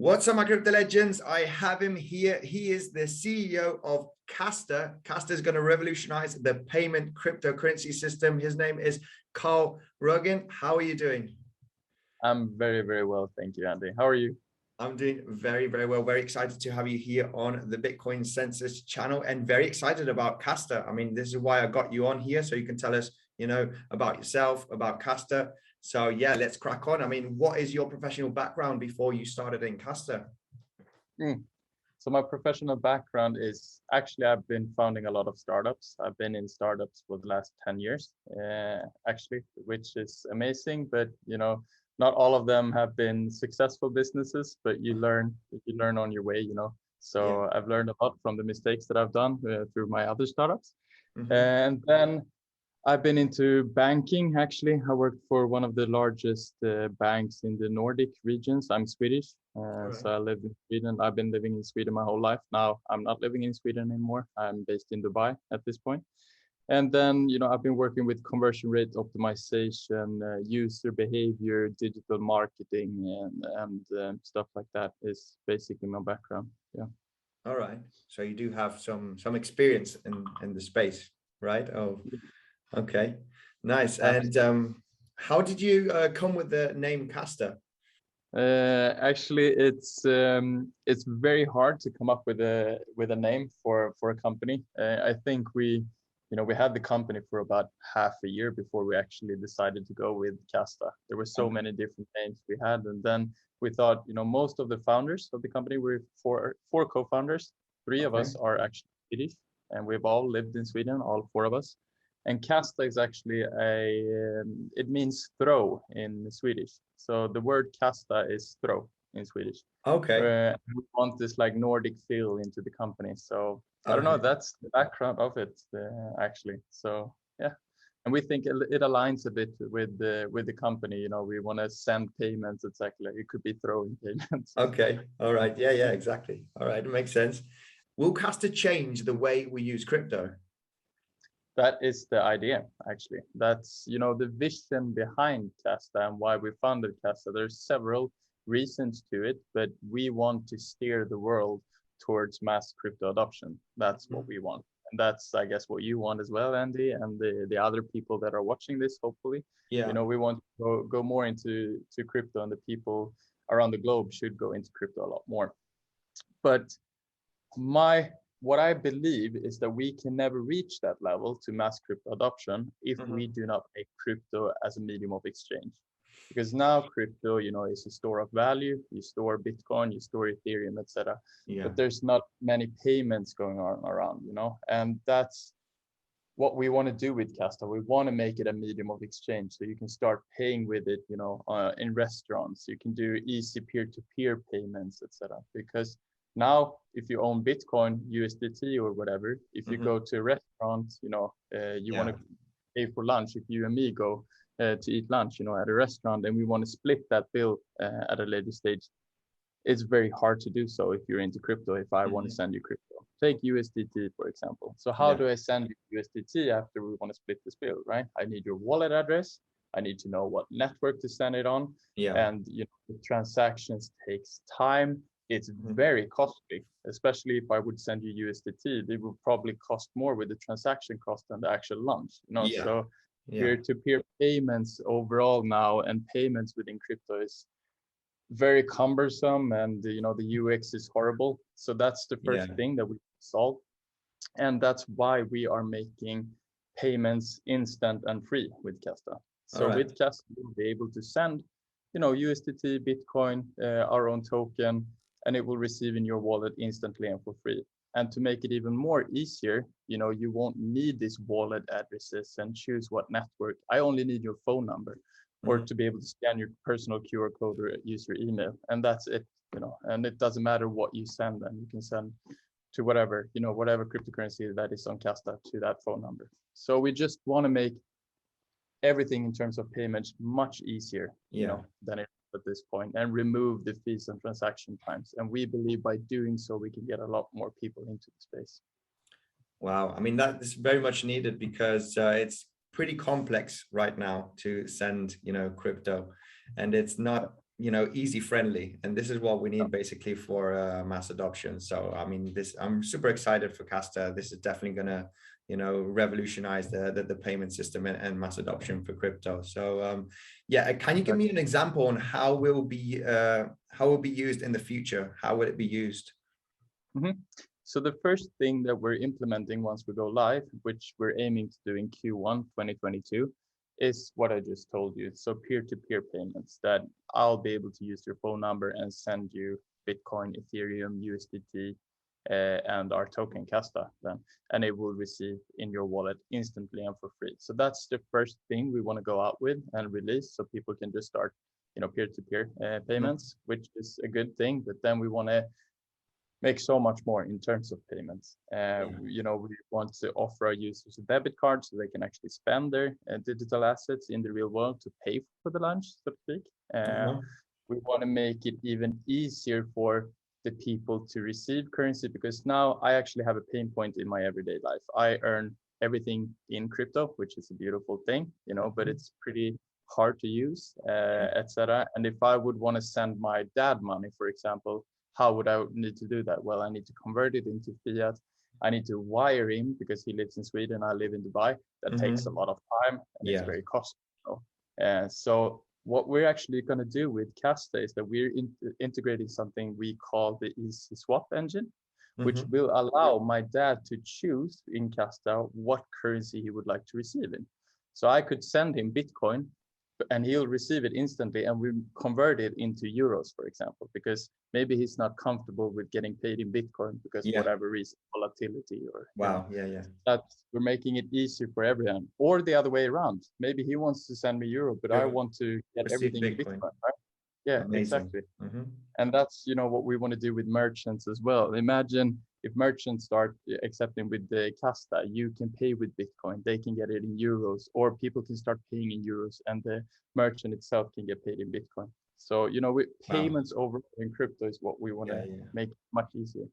What's up, my crypto legends? I have him here. He is the CEO of Kasta. Kasta is going to revolutionize the payment cryptocurrency system. His name is Carl Rogin. How are you doing? I'm very, very well. Thank you, Andy. How are you? I'm doing very, very well. Very excited to have you here on the Bitcoinsensus channel and very excited about Kasta. I mean, this is why I got you on here. So you can tell us, about yourself, about Kasta. So yeah, let's crack on. I mean, what is your professional background before you started in Kasta? So my professional background is actually I've been founding a lot of startups. I've been in startups for the last 10 years, actually, which is amazing. But not all of them have been successful businesses, but you learn on your way. So I've learned a lot from the mistakes that I've done through my other startups. And then I've been into banking, actually. I worked for one of the largest banks in the Nordic regions. I'm Swedish, so I lived in Sweden. I've been living in Sweden my whole life. Now I'm not living in Sweden anymore. I'm based in Dubai at this point. And then, I've been working with conversion rate optimization, user behavior, digital marketing, and stuff like that is basically my background. Yeah. All right. So you do have some experience in the space, right? Oh. Okay, nice. And how did you come with the name Kasta? Actually, it's very hard to come up with a name for a company. I think we had the company for about half a year before we actually decided to go with Kasta. There were so many different names we had, and then we thought, most of the founders of the company were four co-founders. Three of us are actually Swedish, and we've all lived in Sweden, all four of us. And Kasta is actually it means throw in Swedish. So the word Kasta is throw in Swedish. Okay. We want this like Nordic feel into the company. So I don't know, that's the background of it, actually. So yeah. And we think it aligns a bit with the company. We want to send payments, exactly. It could be throwing payments. Okay. All right. Yeah, exactly. All right. It makes sense. Will Kasta change the way we use crypto? That is the idea, actually. That's, the vision behind Kasta and why we founded Kasta. There's several reasons to it, but we want to steer the world towards mass crypto adoption. That's what we want. And that's, I guess, what you want as well, Andy, and the other people that are watching this, hopefully. Yeah. We want to go more into crypto, and the people around the globe should go into crypto a lot more. But what I believe is that we can never reach that level to mass crypto adoption if we do not make crypto as a medium of exchange. Because now crypto, is a store of value. You store Bitcoin, you store Ethereum, etc. Yeah. But there's not many payments going on around, and that's what we want to do with Kasta. We want to make it a medium of exchange, so you can start paying with it, in restaurants. You can do easy peer-to-peer payments, etc. Because now, if you own Bitcoin, USDT or whatever, if you go to a restaurant, you want to pay for lunch. If you and me go to eat lunch, at a restaurant, and we want to split that bill at a later stage, it's very hard to do so if you're into crypto. If I want to send you crypto, take USDT, for example. So how do I send you USDT after we want to split this bill, right? I need your wallet address. I need to know what network to send it on. Yeah. And, the transactions takes time. It's very costly, especially if I would send you USDT, they will probably cost more with the transaction cost than the actual lunch. So peer-to-peer payments overall now and payments within crypto is very cumbersome, and the UX is horrible. So that's the first thing that we solve, and that's why we are making payments instant and free with Kasta. So with Kasta, you'll be able to send, USDT, Bitcoin, our own token, and it will receive in your wallet instantly and for free. And to make it even more easier, you won't need these wallet addresses and choose what network. I only need your phone number or to be able to scan your personal QR code or use your email. And that's it, and it doesn't matter what you send, and you can send to whatever cryptocurrency that is on Kasta to that phone number. So we just want to make everything in terms of payments much easier, than it at this point, and remove the fees and transaction times. And we believe by doing so, we can get a lot more people into the space. Wow. I mean, that is very much needed because it's pretty complex right now to send, crypto, and it's not easy friendly, and this is what we need basically for mass adoption. So I mean, I'm super excited for Kasta. This is definitely gonna revolutionize the payment system and mass adoption for crypto. So yeah, can you give me an example on how will be used in the future? How will it be used? So the first thing that we're implementing once we go live, which we're aiming to do in Q1 2022, is what I just told you. So peer-to-peer payments, that I'll be able to use your phone number and send you Bitcoin, Ethereum, USDT, and our token Kasta then, and it will receive in your wallet instantly and for free. So that's the first thing we want to go out with and release, so people can just start, peer-to-peer payments, which is a good thing. But then we want to make so much more in terms of payments. We want to offer our users a debit card so they can actually spend their digital assets in the real world to pay for the lunch, so to speak. We want to make it even easier for the people to receive currency, because now I actually have a pain point in my everyday life. I earn everything in crypto, which is a beautiful thing, but it's pretty hard to use, etc. And if I would want to send my dad money, for example, how would I need to do that? Well, I need to convert it into fiat. I need to wire him because he lives in Sweden. I live in Dubai. That takes a lot of time and it's very costly. So what we're actually going to do with Kasta is that we're integrating something we call the easy swap engine, which will allow my dad to choose in Kasta what currency he would like to receive in. So I could send him Bitcoin and he'll receive it instantly, and we convert it into euros, for example, because maybe he's not comfortable with getting paid in Bitcoin because whatever reason, volatility or that we're making it easier for everyone. Or the other way around, maybe he wants to send me euro, but I want to get everything in Bitcoin, right? Yeah, exactly. And that's what we want to do with merchants as well. Imagine if merchants start accepting with the Kasta, you can pay with Bitcoin, they can get it in euros, or people can start paying in euros and the merchant itself can get paid in Bitcoin. So with payments over in crypto is what we want to make much easier.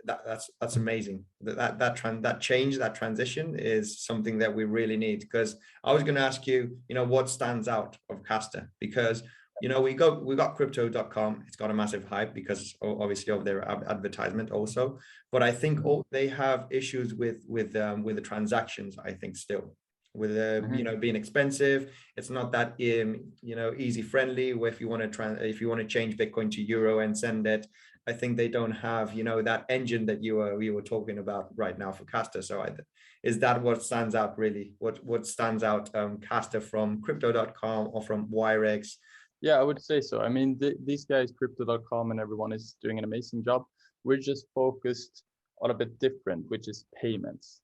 That's amazing. That transition is something that we really need, because I was going to ask you, what stands out of Kasta, because we got crypto.com. It's got a massive hype because obviously of their advertisement also, but I think they have issues with the transactions. I think still with being expensive. It's not that easy friendly. Where if you want to change Bitcoin to euro and send it, I think they don't have that engine that we were talking about right now for Kasta. So is that what stands out really? What stands out Kasta from crypto.com or from Wirex? Yeah, I would say so. I mean, these guys, crypto.com and everyone, is doing an amazing job. We're just focused on a bit different, which is payments,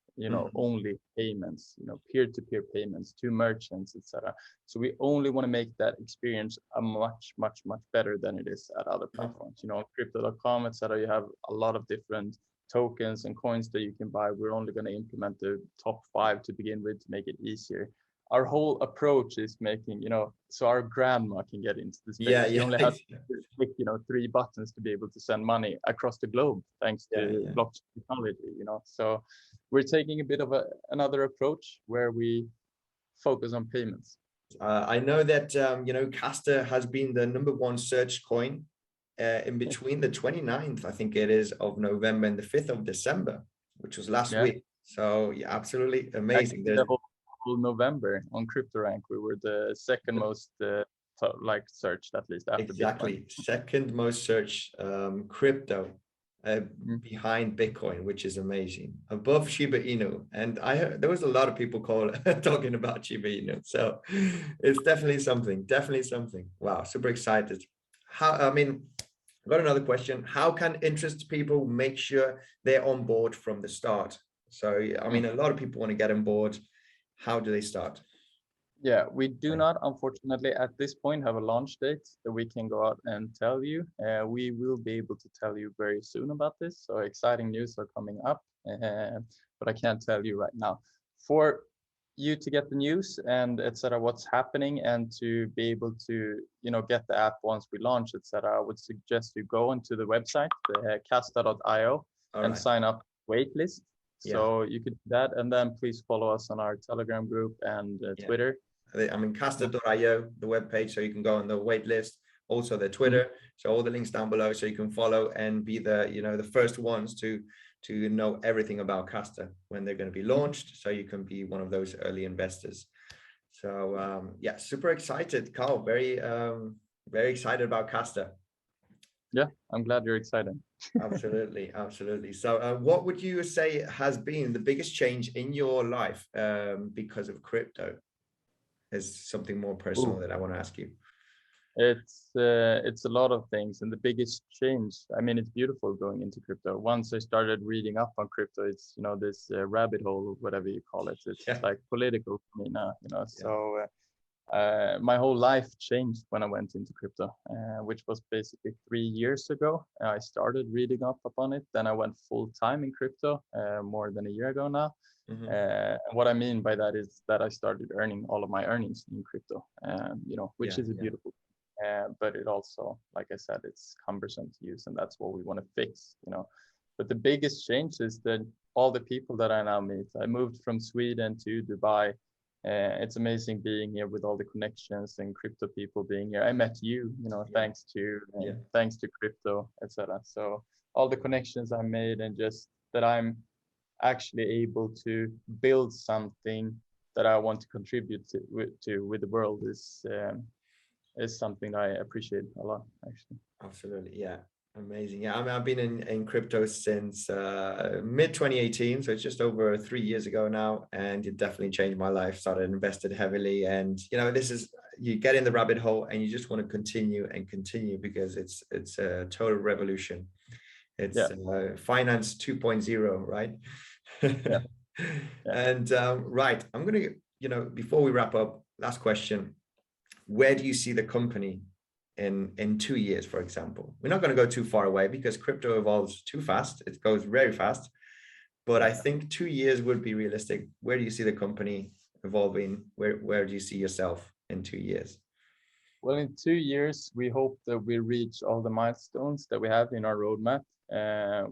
only payments, peer-to-peer payments to merchants, etc. So we only want to make that experience a much, much, much better than it is at other platforms. Crypto.com, etc. You have a lot of different tokens and coins that you can buy. We're only going to implement the top 5 to begin with to make it easier. Our whole approach is making, so our grandma can get into the space. You only have to click, 3 buttons to be able to send money across the globe, thanks to blockchain technology, So we're taking a bit of another approach where we focus on payments. I know that, Kasta has been the #1 search coin in between the 29th, I think it is, of November and the 5th of December, which was last week. So yeah, absolutely amazing. November on CryptoRank, we were the second most searched, at least after Bitcoin. Second most searched crypto behind Bitcoin, which is amazing, above Shiba Inu. And I heard there was a lot of people talking about Shiba Inu, so it's definitely something. Wow, super excited. I got another question. How can interested people make sure they're on board from the start? So a lot of people want to get on board. How do they start? Yeah, we do not, unfortunately, at this point have a launch date that we can go out and tell you. We will be able to tell you very soon about this. So exciting news are coming up, but I can't tell you right now. For you to get the news and etc., what's happening, and to be able to get the app once we launch, etc., I would suggest you go onto the website, kasta.io, and sign up waitlist. So you could do that, and then please follow us on our Telegram group and Twitter. Kasta.io, the webpage, so you can go on the wait list. also their Twitter. So all the links down below, so you can follow and be the, you know, the first ones to know everything about Kasta when they're going to be launched. So you can be one of those early investors. So yeah, super excited, Carl. Very excited about Kasta. Yeah, I'm glad you're excited. Absolutely, absolutely. So what would you say has been the biggest change in your life because of crypto? Is something more personal Ooh. that I want to ask you. It's a lot of things, and the biggest change, I mean, it's beautiful going into crypto. Once I started reading up on crypto, it's, you know, this rabbit hole, whatever you call it. It's Yeah. like political for me now, you know. Yeah. So my whole life changed when I went into crypto, which was basically 3 years ago. I started reading up upon it. Then I went full time in crypto more than a year ago now. What I mean by that is that I started earning all of my earnings in crypto, you know, which is a beautiful. But it also, like I said, it's cumbersome to use, and that's what we want to fix, you know. But the biggest change is that all the people that I now meet. I moved from Sweden to Dubai. It's amazing being here with all the connections and crypto people being here. I met you, you know, thanks to crypto, etc. So all the connections I made, and just that I'm actually able to build something that I want to contribute to with the world is something I appreciate a lot, actually. Absolutely, yeah. Amazing. Yeah, I mean, I've been in crypto since mid 2018, so it's just over 3 years ago now, and it definitely changed my life. Started invested heavily, and you know, this is, you get in the rabbit hole and you just want to continue and continue because it's a total revolution. It's finance 2.0, right? Yeah. And right, I'm gonna, you know, before we wrap up, last question: where do you see the company in 2 years, for example? We're not going to go too far away because crypto evolves too fast. It goes very fast. But I think 2 years would be realistic. Where do you see the company evolving? Where do you see yourself in 2 years? Well, in 2 years, we hope that we reach all the milestones that we have in our roadmap,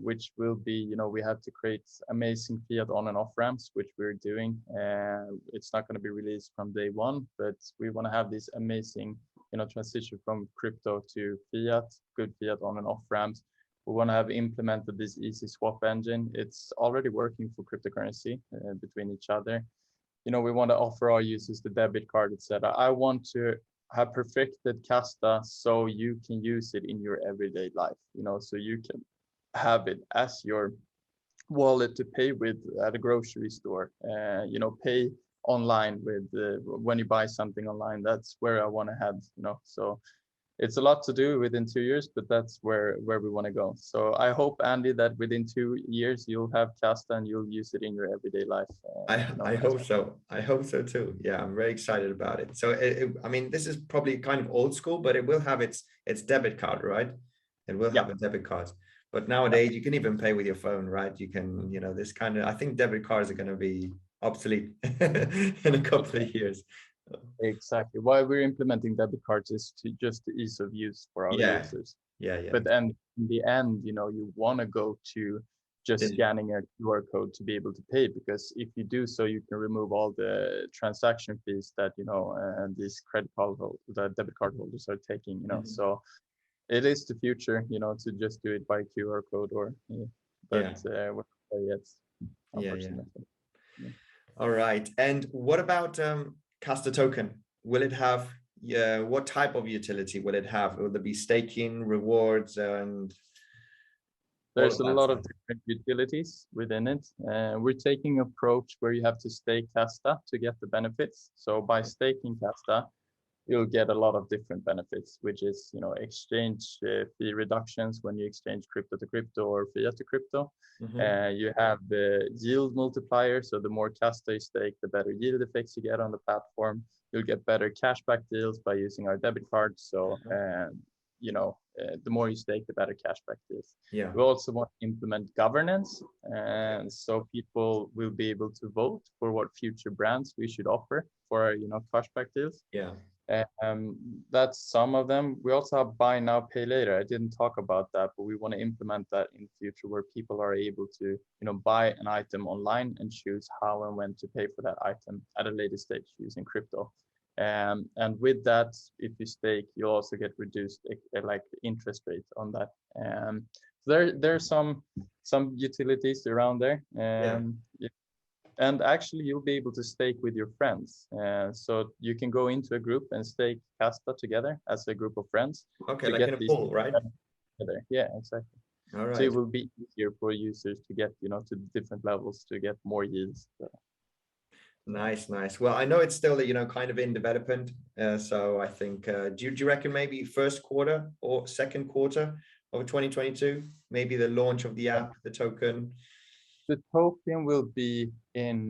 which will be, you know, we have to create amazing fiat on and off ramps, which we're doing. It's not going to be released from day one, but we want to have this amazing, you know, transition from crypto to fiat, good fiat on and off ramps. We want to have implemented this easy swap engine. It's already working for cryptocurrency between each other. You know, we want to offer our users the debit card, etc. I want to have perfected Kasta so you can use it in your everyday life, you know, so you can have it as your wallet to pay with at a grocery store, you know, pay online with when you buy something online. That's where I want to head, you know. So it's a lot to do within 2 years, but that's where we want to go. So I hope, Andy, that within 2 years you'll have Kasta and you'll use it in your everyday life. I hope so. I hope so too. Yeah, I'm very excited about it. So I mean, this is probably kind of old school, but it will have its debit card, right? It will have a debit card. But nowadays you can even pay with your phone, right? You can, you know, this kind of, I think debit cards are going to be obsolete in a couple of years. Exactly. Why we're implementing debit cards is to just the ease of use for our users. Yeah. But then in the end, you know, you want to go to just scanning a QR code to be able to pay, because if you do so, you can remove all the transaction fees that, you know, and these the debit card holders are taking, you know. So it is the future, you know, to just do it by QR code or, but yes, unfortunately. All right. And what about Kasta token? Will it have, what type of utility will it have? Will there be staking, rewards, and there's a lot of different utilities within it. We're taking an approach where you have to stake Kasta to get the benefits. So by staking Kasta, you'll get a lot of different benefits, which is, you know, exchange fee reductions when you exchange crypto to crypto or fiat to crypto. You have the yield multiplier. So the more Kasta you stake, the better yield effects you get on the platform. You'll get better cashback deals by using our debit cards. So, you know, the more you stake, the better cashback deals. Yeah. We also want to implement governance. And so people will be able to vote for what future brands we should offer for, you know, cashback deals. Yeah. That's some of them. We also have buy now, pay later. I didn't talk about that, but we want to implement that in the future where people are able to, you know, buy an item online and choose how and when to pay for that item at a later stage using crypto. And with that, if you stake, you also get reduced like interest rate on that. There's some utilities around there. And actually, you'll be able to stake with your friends. So you can go into a group and stake Kasta together as a group of friends. Okay, like in a pool, right? Together. Yeah, exactly. All right. So it will be easier for users to get, to different levels to get more yields. So. Nice. Well, I know it's still, kind of in development. So I think, do you reckon maybe first quarter or second quarter of 2022, maybe the launch of the app, the token? The token will be in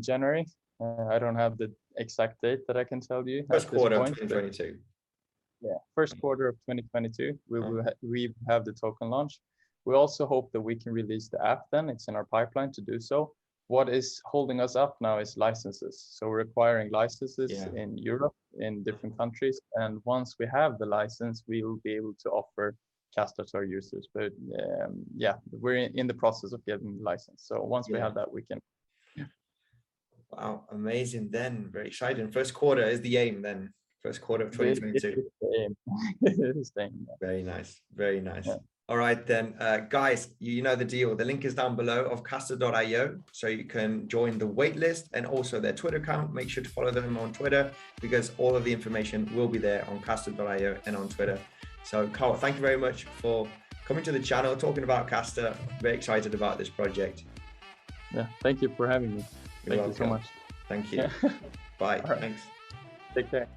January. I don't have the exact date that I can tell you. First quarter of 2022. Yeah, first quarter of 2022, we have the token launch. We also hope that we can release the app then. It's in our pipeline to do so. What is holding us up now is licenses. So we're acquiring licenses in Europe, in different countries. And once we have the license, we will be able to offer Kasta to our users. But we're in the process of getting the license. So once we have that, we can. Wow, amazing then. Very exciting. First quarter is the aim then. First quarter of 2022. It is the aim. Very nice. Very nice. Yeah. All right, then, guys, you know the deal. The link is down below of Kasta.io, so you can join the waitlist and also their Twitter account. Make sure to follow them on Twitter because all of the information will be there on Kasta.io and on Twitter. So, Carl, thank you very much for coming to the channel, talking about Kasta. Very excited about this project. Yeah, thank you for having me. Thank you so much. Thank you. Bye. Right. Thanks. Take care.